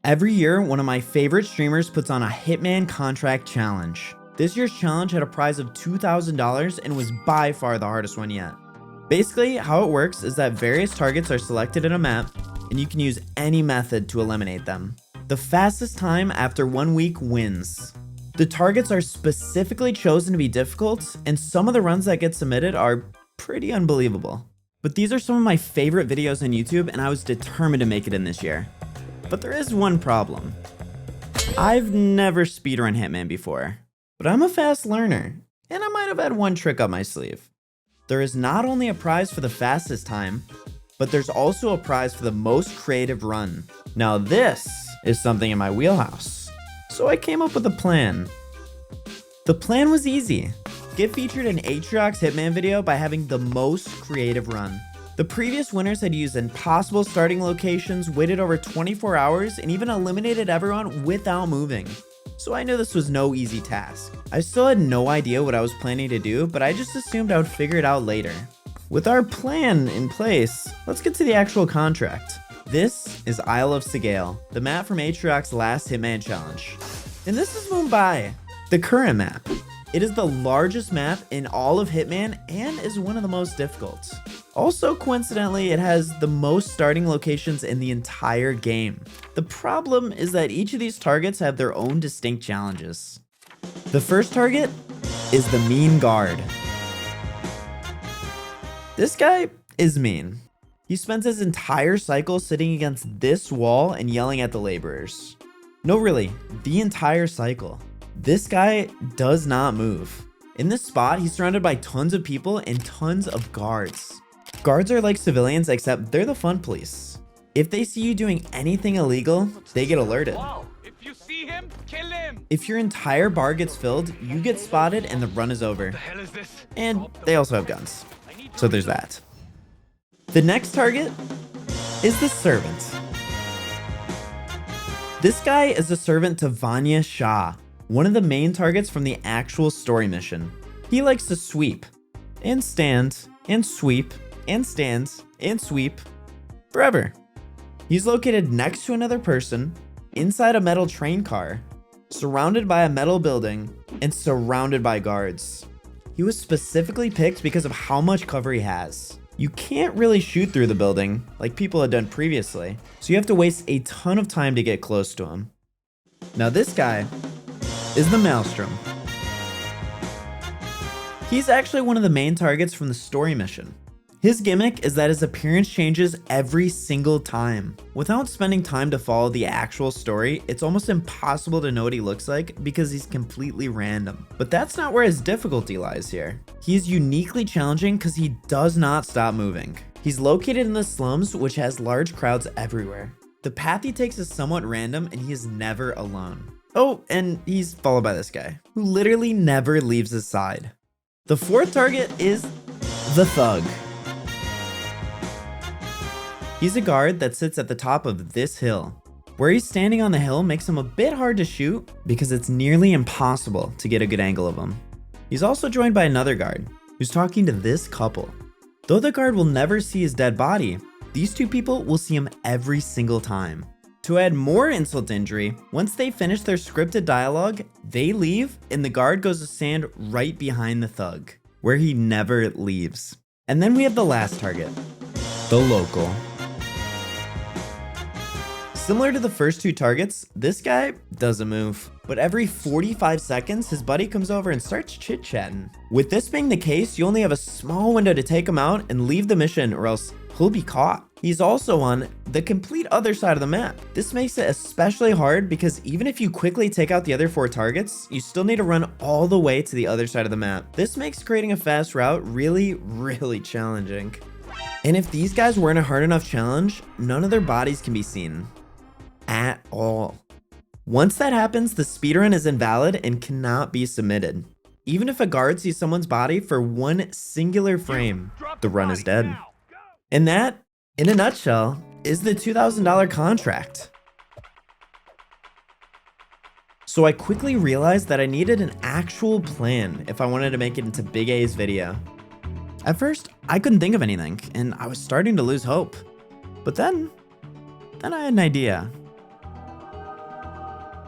Every year, one of my favorite streamers puts on a Hitman contract challenge. This year's challenge had a prize of $2,000 and was by far the hardest one yet. Basically, how it works is that various targets are selected in a map, and you can use any method to eliminate them. The fastest time after 1 week wins. The targets are specifically chosen to be difficult, and some of the runs that get submitted are pretty unbelievable. But these are some of my favorite videos on YouTube, and I was determined to make it in this year. But there is one problem. I've never speedrun Hitman before, but I'm a fast learner, and I might have had one trick up my sleeve. There is not only a prize for the fastest time, but there's also a prize for the most creative run. Now this is something in my wheelhouse, so I came up with a plan. The plan was easy. Get featured in Atrioc's Hitman video by having the most creative run. The previous winners had used impossible starting locations, waited over 24 hours, and even eliminated everyone without moving. So I knew this was no easy task. I still had no idea what I was planning to do, but I just assumed I would figure it out later. With our plan in place, let's get to the actual contract. This is Isle of Sigale, the map from Atrioc's last Hitman challenge. And this is Mumbai, the current map. It is the largest map in all of Hitman and is one of the most difficult. Also, coincidentally, it has the most starting locations in the entire game. The problem is that each of these targets have their own distinct challenges. The first target is the mean guard. This guy is mean. He spends his entire cycle sitting against this wall and yelling at the laborers. No, really, the entire cycle. This guy does not move. In this spot, he's surrounded by tons of people and tons of guards. Guards are like civilians, except they're the fun police. If they see you doing anything illegal, they get alerted. Wow. If you see him, kill him. If your entire bar gets filled, you get spotted and the run is over. What the hell is this? And they also have guns. So there's that. The next target is the servant. This guy is a servant to Vanya Shah, one of the main targets from the actual story mission. He likes to sweep and stand and sweep and stand and sweep forever. He's located next to another person, inside a metal train car, surrounded by a metal building, and surrounded by guards. He was specifically picked because of how much cover he has. You can't really shoot through the building like people had done previously, so you have to waste a ton of time to get close to him. Now this guy is the Maelstrom. He's actually one of the main targets from the story mission. His gimmick is that his appearance changes every single time. Without spending time to follow the actual story, it's almost impossible to know what he looks like because he's completely random. But that's not where his difficulty lies here. He's uniquely challenging because he does not stop moving. He's located in the slums, which has large crowds everywhere. The path he takes is somewhat random and he is never alone. Oh, and he's followed by this guy, who literally never leaves his side. The fourth target is the Thug. He's a guard that sits at the top of this hill. Where he's standing on the hill makes him a bit hard to shoot because it's nearly impossible to get a good angle of him. He's also joined by another guard who's talking to this couple. Though the guard will never see his dead body, these two people will see him every single time. To add more insult to injury, once they finish their scripted dialogue, they leave and the guard goes to stand right behind the Thug, where he never leaves. And then we have the last target, the local. Similar to the first two targets, this guy doesn't move. But every 45 seconds, his buddy comes over and starts chit-chatting. With this being the case, you only have a small window to take him out and leave the mission or else he'll be caught. He's also on the complete other side of the map. This makes it especially hard because even if you quickly take out the other 4 targets, you still need to run all the way to the other side of the map. This makes creating a fast route really challenging. And if these guys weren't a hard enough challenge, none of their bodies can be seen at all. Once that happens, the speedrun is invalid and cannot be submitted. Even if a guard sees someone's body for one singular frame, the run is dead. And that, in a nutshell, is the $2,000 contract. So I quickly realized that I needed an actual plan if I wanted to make it into Big A's video. At first, I couldn't think of anything, and I was starting to lose hope. But then I had an idea.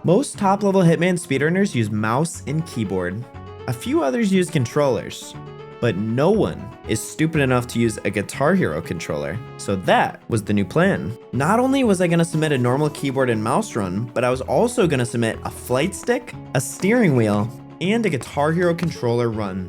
Most top-level Hitman speedrunners use mouse and keyboard. A few others use controllers, but no one is stupid enough to use a Guitar Hero controller. So that was the new plan. Not only was I gonna submit a normal keyboard and mouse run, but I was also gonna submit a flight stick, a steering wheel, and a Guitar Hero controller run.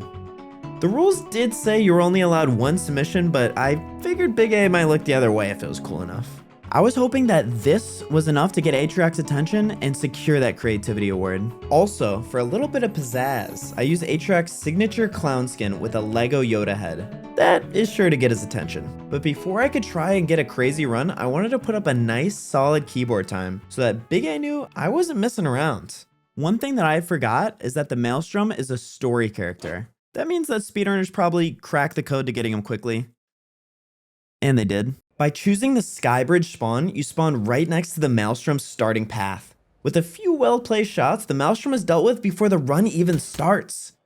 The rules did say you were only allowed one submission, but I figured Big A might look the other way if it was cool enough. I was hoping that this was enough to get Atrioc's attention and secure that creativity award. Also, for a little bit of pizzazz, I used Atrioc's signature clown skin with a Lego Yoda head. That is sure to get his attention. But before I could try and get a crazy run, I wanted to put up a nice solid keyboard time so that Big A knew I wasn't messing around. One thing that I forgot is that the Maelstrom is a story character. That means that speedrunners probably cracked the code to getting him quickly. And they did. By choosing the Skybridge spawn, you spawn right next to the Maelstrom's starting path. With a few well-placed shots, the Maelstrom is dealt with before the run even starts.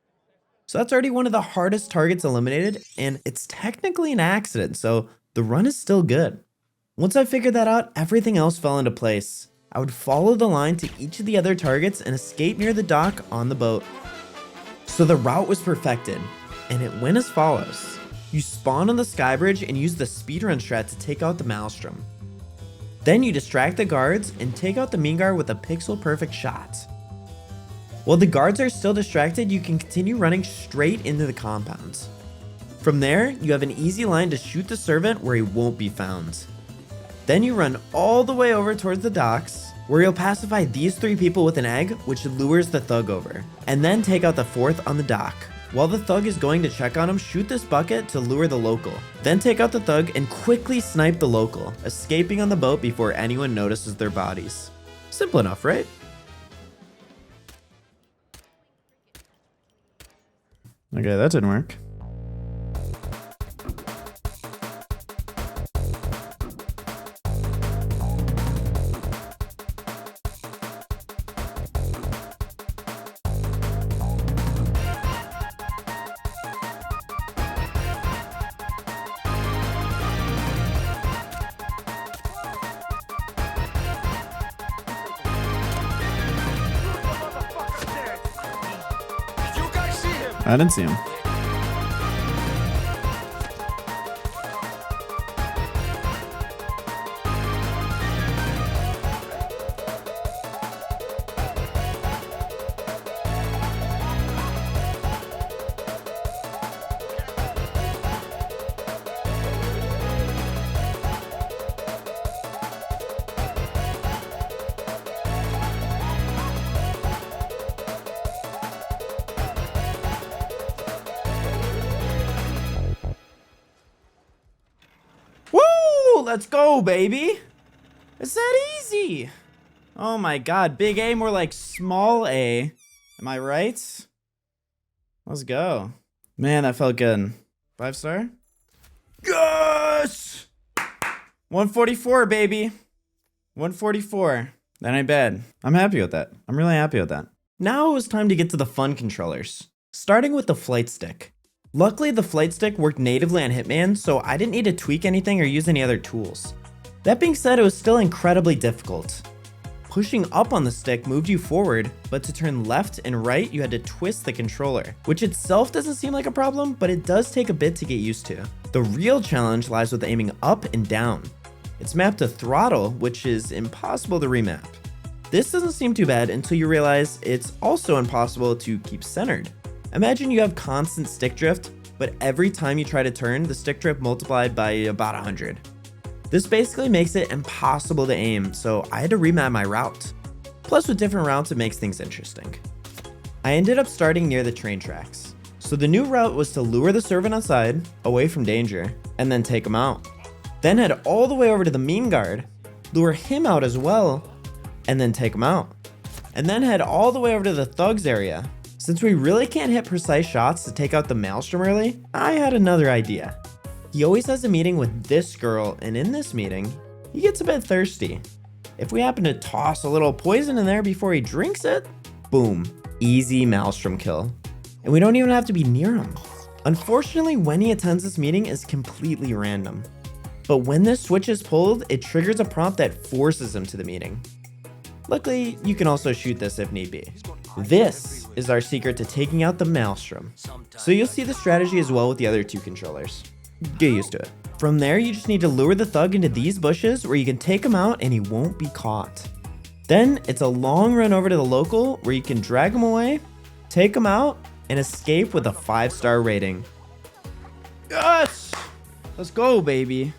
So that's already one of the hardest targets eliminated, and it's technically an accident, so the run is still good. Once I figured that out, everything else fell into place. I would follow the line to each of the other targets and escape near the dock on the boat. So the route was perfected, and it went as follows. You spawn on the Skybridge and use the speedrun strat to take out the Maelstrom. Then you distract the guards and take out the mean guard with a pixel perfect shot. While the guards are still distracted, you can continue running straight into the compound. From there, you have an easy line to shoot the servant where he won't be found. Then you run all the way over towards the docks, where you'll pacify these 3 people with an egg, which lures the thug over, and then take out the 4th on the dock. While the thug is going to check on him, shoot this bucket to lure the local. Then take out the thug and quickly snipe the local, escaping on the boat before anyone notices their bodies. Simple enough, right? Okay, that didn't work. I didn't see him. Let's go, baby. It's that easy. Oh my god, big A, more like small A. Am I right? Let's go. Man, that felt good. 5-star? Yes! 144, baby. 144. That ain't bad. I'm happy with that. I'm really happy with that. Now it was time to get to the fun controllers. Starting with the flight stick. Luckily, the flight stick worked natively on Hitman, so I didn't need to tweak anything or use any other tools. That being said, it was still incredibly difficult. Pushing up on the stick moved you forward, but to turn left and right, you had to twist the controller, which itself doesn't seem like a problem, but it does take a bit to get used to. The real challenge lies with aiming up and down. It's mapped to throttle, which is impossible to remap. This doesn't seem too bad until you realize it's also impossible to keep centered. Imagine you have constant stick drift, but every time you try to turn, the stick drift multiplied by about 100. This basically makes it impossible to aim, so I had to remap my route. Plus, with different routes, it makes things interesting. I ended up starting near the train tracks. So the new route was to lure the servant outside, away from danger, and then take him out. Then head all the way over to the mean guard, lure him out as well, and then take him out. And then head all the way over to the thugs area. Since we really can't hit precise shots to take out the Maelstrom early, I had another idea. He always has a meeting with this girl, and in this meeting, he gets a bit thirsty. If we happen to toss a little poison in there before he drinks it, boom, easy Maelstrom kill. And we don't even have to be near him. Unfortunately, when he attends this meeting is completely random. But when this switch is pulled, it triggers a prompt that forces him to the meeting. Luckily, you can also shoot this if need be. This is our secret to taking out the Maelstrom. So you'll see the strategy as well with the other two controllers. Get used to it. From there, you just need to lure the thug into these bushes where you can take him out and he won't be caught. Then it's a long run over to the local where you can drag him away, take him out, and escape with a 5-star rating. Yes! Let's go, baby.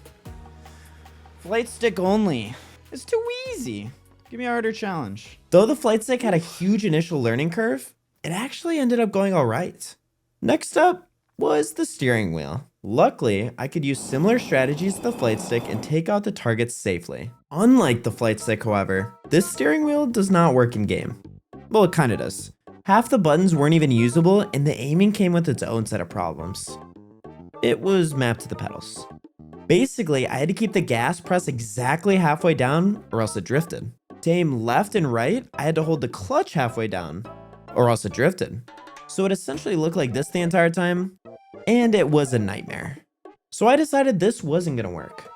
Flight stick only. It's too easy. Give me a harder challenge. Though the flight stick had a huge initial learning curve, it actually ended up going alright. Next up was the steering wheel. Luckily, I could use similar strategies to the flight stick and take out the targets safely. Unlike the flight stick, however, this steering wheel does not work in game. Well, it kinda does. Half the buttons weren't even usable and the aiming came with its own set of problems. It was mapped to the pedals. Basically, I had to keep the gas pressed exactly halfway down or else it drifted. To aim left and right, I had to hold the clutch halfway down or else it drifted. So it essentially looked like this the entire time, and it was a nightmare. So I decided this wasn't gonna work.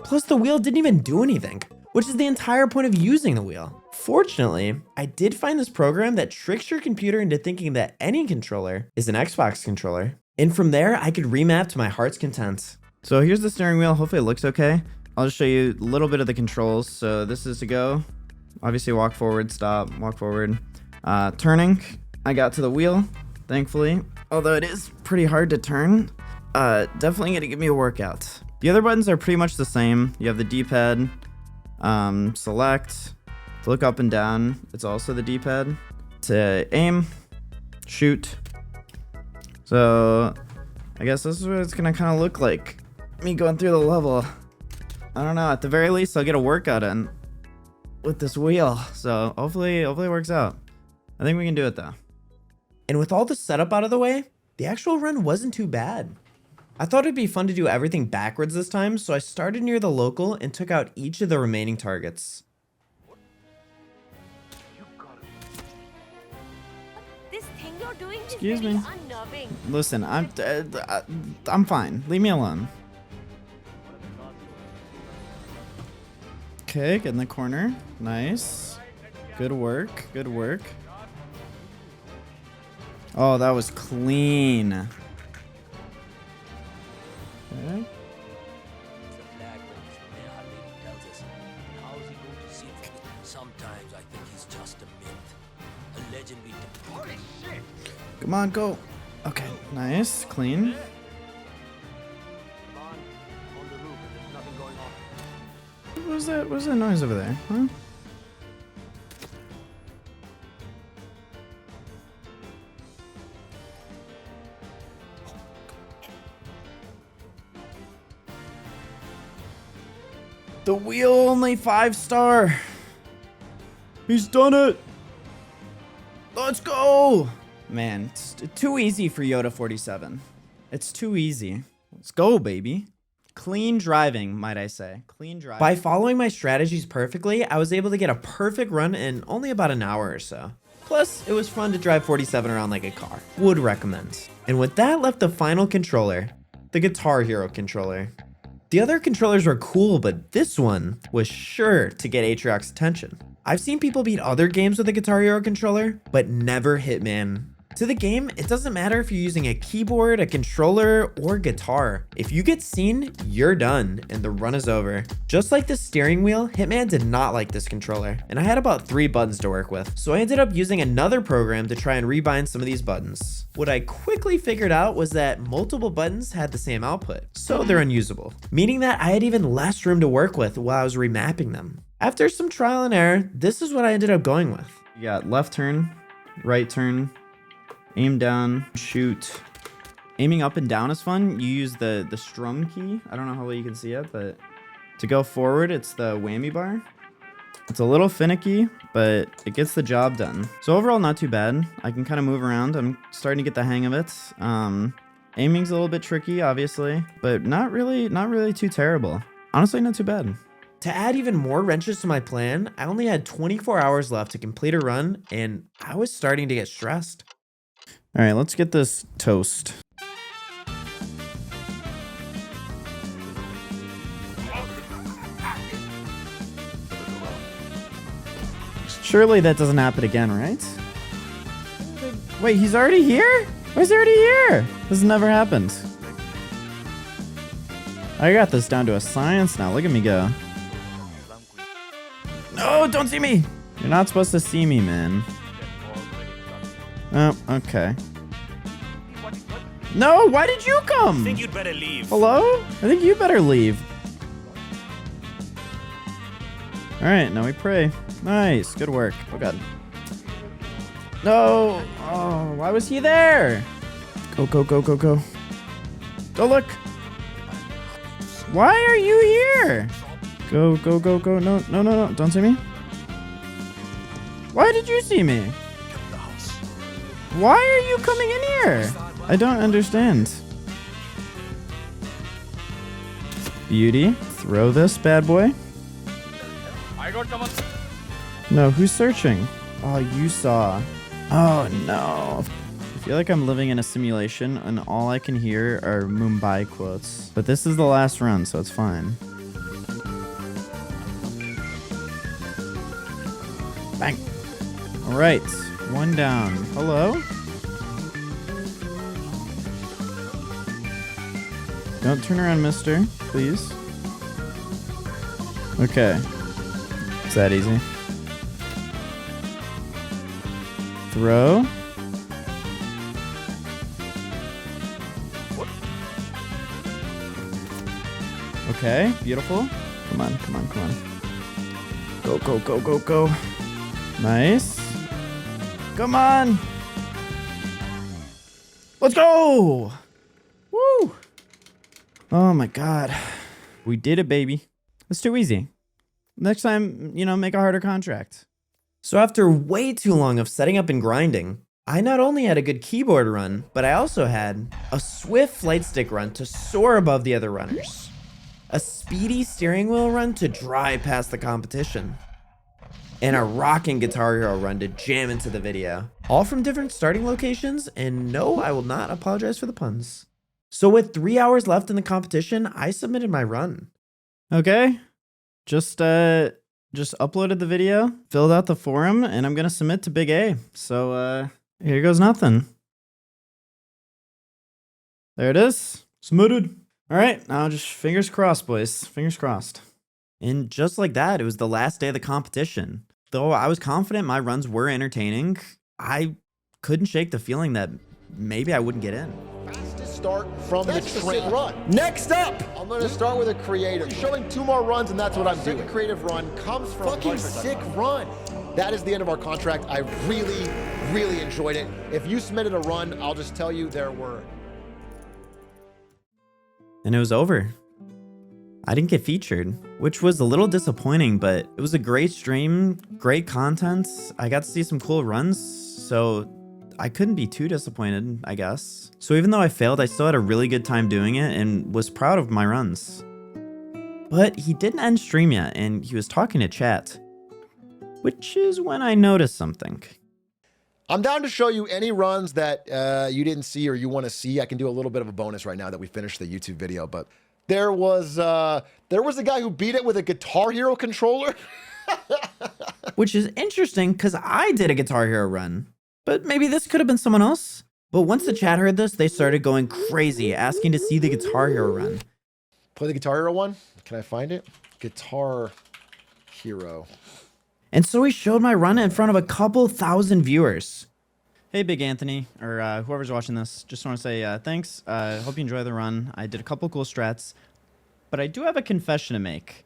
Plus the wheel didn't even do anything, which is the entire point of using the wheel. Fortunately, I did find this program that tricks your computer into thinking that any controller is an Xbox controller. And from there, I could remap to my heart's content. So here's the steering wheel. Hopefully it looks okay. I'll just show you a little bit of the controls. So this is to go. Obviously walk forward, stop, walk forward. Turning, I got to the wheel, thankfully. Although it is pretty hard to turn. Definitely gonna give me a workout. The other buttons are pretty much the same. You have the D-pad, select, to look up and down. It's also the D-pad. To aim, shoot. So I guess this is what it's gonna kind of look like. Me going through the level. I don't know, at the very least I'll get a workout in with this wheel. So hopefully it works out. I think we can do it though. And with all the setup out of the way, the actual run wasn't too bad. I thought it'd be fun to do everything backwards this time, so I started near the local and took out each of the remaining targets. This thing you're doing is Excuse very me. unnerving. Listen, I'm fine. Leave me alone. Okay, get in the corner. Nice. Good work. Good work. Oh, that was clean. Okay. Sometimes I think he's just a myth. A legend we Holy shit! Come on, go. Okay, nice. Clean. on the roof and there's nothing going on. What was that? What was that noise over there? Huh? The wheel only 5-star. He's done it. Let's go. Man, it's too easy for Yoda 47. It's too easy. Let's go, baby. Clean driving, might I say. Clean driving. By following my strategies perfectly, I was able to get a perfect run in only about an hour or so. Plus, it was fun to drive 47 around like a car. Would recommend. And with that left the final controller, the Guitar Hero controller. The other controllers were cool, but this one was sure to get Atrioc's attention. I've seen people beat other games with a Guitar Hero controller, but never Hitman. To the game, it doesn't matter if you're using a keyboard, a controller, or guitar. If you get seen, you're done, and the run is over. Just like the steering wheel, Hitman did not like this controller, and I had about 3 buttons to work with, so I ended up using another program to try and rebind some of these buttons. What I quickly figured out was that multiple buttons had the same output, so they're unusable, meaning that I had even less room to work with while I was remapping them. After some trial and error, this is what I ended up going with. You got left turn, right turn, aim down, shoot. Aiming up and down is fun. You use the strum key. I don't know how well you can see it, but to go forward, it's the whammy bar. It's a little finicky, but it gets the job done. So overall, not too bad. I can kind of move around. I'm starting to get the hang of it. Aiming's a little bit tricky, obviously, but not really too terrible. Honestly, not too bad. To add even more wrenches to my plan, I only had 24 hours left to complete a run, and I was starting to get stressed. All right, let's get this toast. Surely that doesn't happen again, right? Wait, he's already here? Why is he already here? This never happened. I got this down to a science now. Look at me go. No, don't see me. You're not supposed to see me, man. Oh, okay. No, why did you come? I think you'd better leave. Hello? I think you better leave. All right, now we pray. Nice, good work. Oh God. No. Oh, why was he there? Go, go, go, go, go. Go look. Why are you here? Go, go, go, go. No, no, no, no. Don't see me. Why did you see me? Why are you coming in here? I don't understand. Beauty. Throw this bad boy. I got someone. No, who's searching? Oh, you saw. Oh, no. I feel like I'm living in a simulation and all I can hear are Mumbai quotes. But this is the last run, so it's fine. Bang. All right. One down. Hello? Don't turn around, mister. Please. Okay. It's that easy. Throw. Okay, beautiful. Come on, come on, come on. Go, go, go, go, go. Nice. Come on. Let's go. Woo. Oh my God. We did it, baby. It's too easy. Next time, you know, make a harder contract. So after way too long of setting up and grinding, I not only had a good keyboard run, but I also had a swift flight stick run to soar above the other runners, a speedy steering wheel run to drive past the competition, and a rocking Guitar Hero run to jam into the video. All from different starting locations, and no, I will not apologize for the puns. So with 3 hours left in the competition, I submitted my run. Okay, just uploaded the video, filled out the forum, and I'm gonna submit to Big A. So here goes nothing. There it is, submitted. All right, now just fingers crossed, boys, fingers crossed. And just like that, it was the last day of the competition. Though I was confident my runs were entertaining, I couldn't shake the feeling that maybe I wouldn't get in. Fastest start from the train run. Next up, I'm going to start with a creative. Showing 2 more runs, and that's what I'm doing. Second creative run comes from fucking sick run. That is the end of our contract. I really, really enjoyed it. If you submitted a run, I'll just tell you there were. And it was over. I didn't get featured, which was a little disappointing, but it was a great stream, great content. I got to see some cool runs, so I couldn't be too disappointed, I guess. So even though I failed, I still had a really good time doing it and was proud of my runs. But he didn't end stream yet, and he was talking to chat, which is when I noticed something. I'm down to show you any runs that you didn't see or you want to see. I can do a little bit of a bonus right now that we finished the YouTube video, but there was a guy who beat it with a Guitar Hero controller. Which is interesting because I did a Guitar Hero run, but maybe this could have been someone else. But once the chat heard this, they started going crazy, asking to see the Guitar Hero run. Play the Guitar Hero one. Can I find it? Guitar Hero. And so he showed my run in front of a couple thousand viewers. Hey, Big Anthony, or whoever's watching this, just want to say thanks. Hope you enjoy the run. I did a couple cool strats, but I do have a confession to make.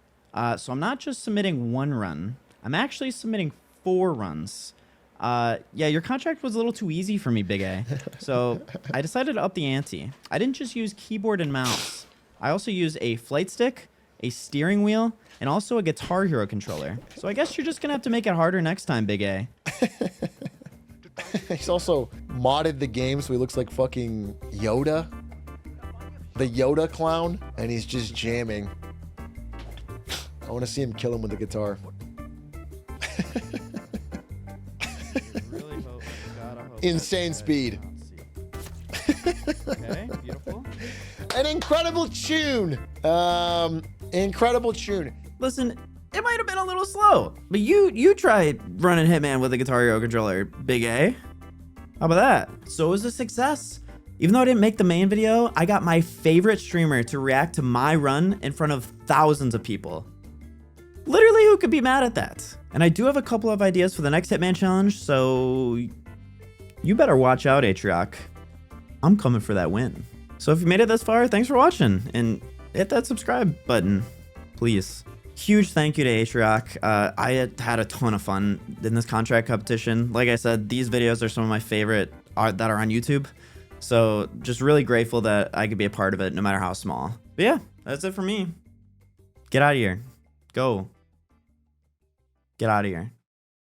So I'm not just submitting 1 run. I'm actually submitting 4 runs. Yeah, your contract was a little too easy for me, Big A. So I decided to up the ante. I didn't just use keyboard and mouse. I also used a flight stick, a steering wheel, and also a Guitar Hero controller. So I guess you're just going to have to make it harder next time, Big A. He's also modded the game so he looks like fucking Yoda. The Yoda clown. And he's just jamming. I want to see him kill him with the guitar. Really hope, gotta hope Insane speed. Okay, beautiful. An incredible tune. Incredible tune. Listen, it might have been a little little slow. But you try running Hitman with a Guitar Hero controller, Big A. How about that? So it was a success. Even though I didn't make the main video, I got my favorite streamer to react to my run in front of thousands of people. Literally, who could be mad at that? And I do have a couple of ideas for the next Hitman challenge, so you better watch out, Atrioc. I'm coming for that win. So if you made it this far, thanks for watching, and hit that subscribe button, please. Huge thank you to Atrioc. I had a ton of fun in this contract competition. Like I said, these videos are some of my favorite that are on YouTube. So just really grateful that I could be a part of it, no matter how small. But yeah, that's it for me. Get out of here. Go. Get out of here.